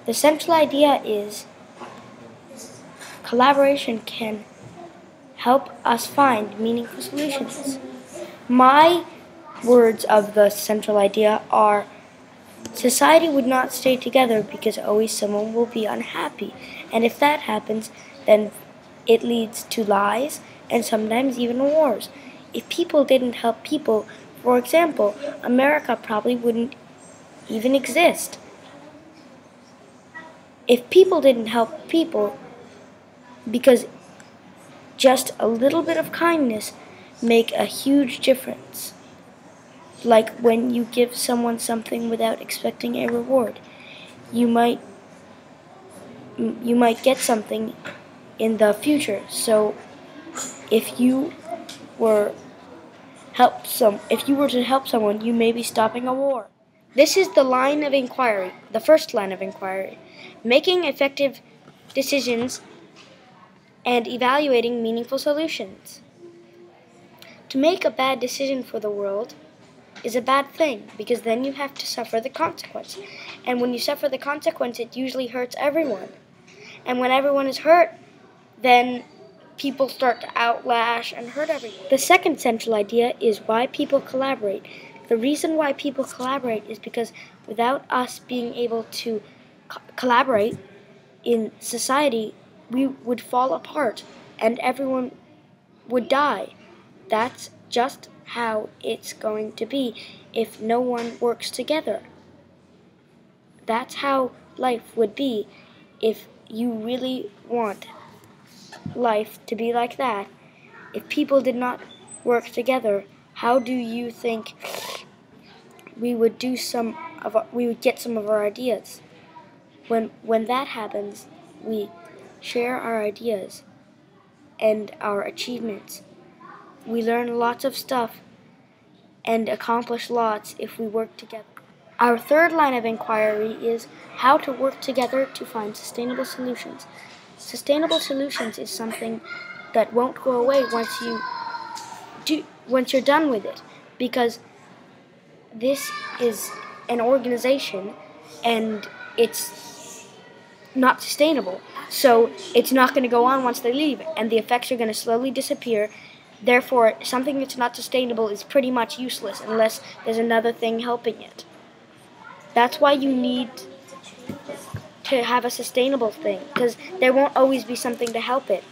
The central idea is collaboration can help us find meaningful solutions. My words of the central idea are: society would not stay together because always someone will be unhappy. And if that happens, then it leads to lies and sometimes even wars. If people didn't help people, for example, America probably wouldn't even exist. If people didn't help people, because just a little bit of kindness make a huge difference. Like when you give someone something without expecting a reward, you might get something in the future. So if you were to help someone, you may be stopping a war. This is the line of inquiry, the first line of inquiry: making effective decisions and evaluating meaningful solutions. To make a bad decision for the world is a bad thing, because then you have to suffer the consequence. And when you suffer the consequence, it usually hurts everyone. And when everyone is hurt, then people start to outlash and hurt everyone. The second central idea is why people collaborate. The reason why people collaborate is because without us being able to collaborate in society, we would fall apart and everyone would die. That's just how it's going to be if no one works together. That's how life would be if you really want life to be like that. If people did not work together, how do you think we would get some of our ideas? When that happens, we share our ideas and our achievements. We learn lots of stuff and accomplish lots if we work together. Our third line of inquiry is how to work together to find sustainable solutions. Sustainable solutions is something that won't go away once you're done with it, because this is an organization and it's not sustainable. So it's not going to go on once they leave, and the effects are going to slowly disappear. Therefore, something that's not sustainable is pretty much useless unless there's another thing helping it. That's why you need to have a sustainable thing, because there won't always be something to help it.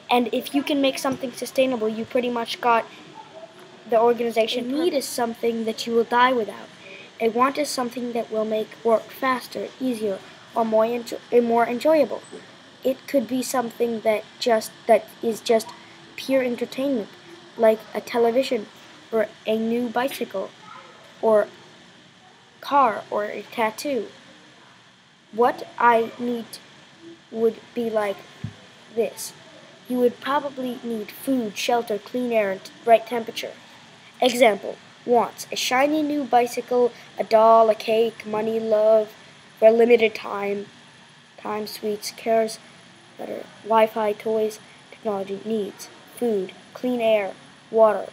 And if you can make something sustainable, you pretty much got the organization. A need is something that you will die without. A want is something that will make work faster, easier, or more enjoyable. It could be something that is just pure entertainment, like a television, or a new bicycle, or car, or a tattoo. What I need would be like this. You would probably need food, shelter, clean air, and right temperature. Example: wants: a shiny new bicycle, a doll, a cake, money, love, for a limited time, sweets, cares, better, Wi-Fi, toys, technology. Needs: food, clean air, water.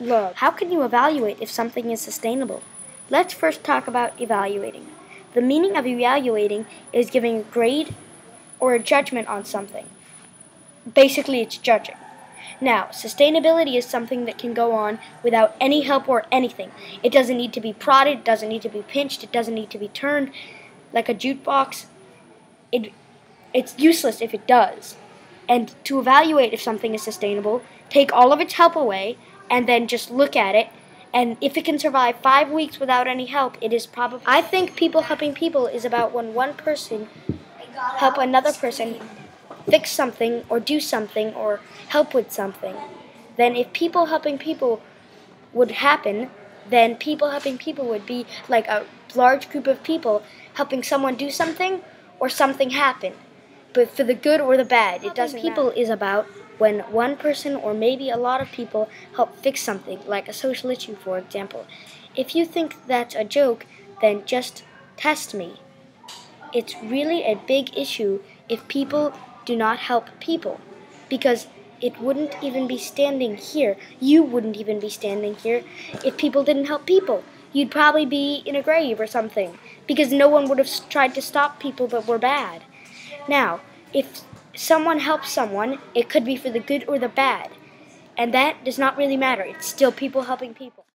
Love. How can you evaluate if something is sustainable? Let's first talk about evaluating. The meaning of evaluating is giving a grade or a judgment on something. Basically, it's judging. Now, sustainability is something that can go on without any help or anything. It doesn't need to be prodded, it doesn't need to be pinched, it doesn't need to be turned like a jukebox. It's useless if it does. And to evaluate if something is sustainable, take all of its help away and then just look at it. And if it can survive 5 weeks without any help, it is probably... I think people helping people is about when one person help another person fix something or do something or help with something. Then if people helping people would happen, then people helping people would be like a large group of people helping someone do something or something happen. But for the good or the bad, it doesn't matter. People is about when one person or maybe a lot of people help fix something, like a social issue, for example. If you think that's a joke, then just test me. It's really a big issue if people do not help people, because it wouldn't even be standing here. You wouldn't even be standing here if people didn't help people. you'd probably be in a grave or something, because no one would have tried to stop people that were bad. Now, if someone helps someone, it could be for the good or the bad, and that does not really matter. It's still people helping people.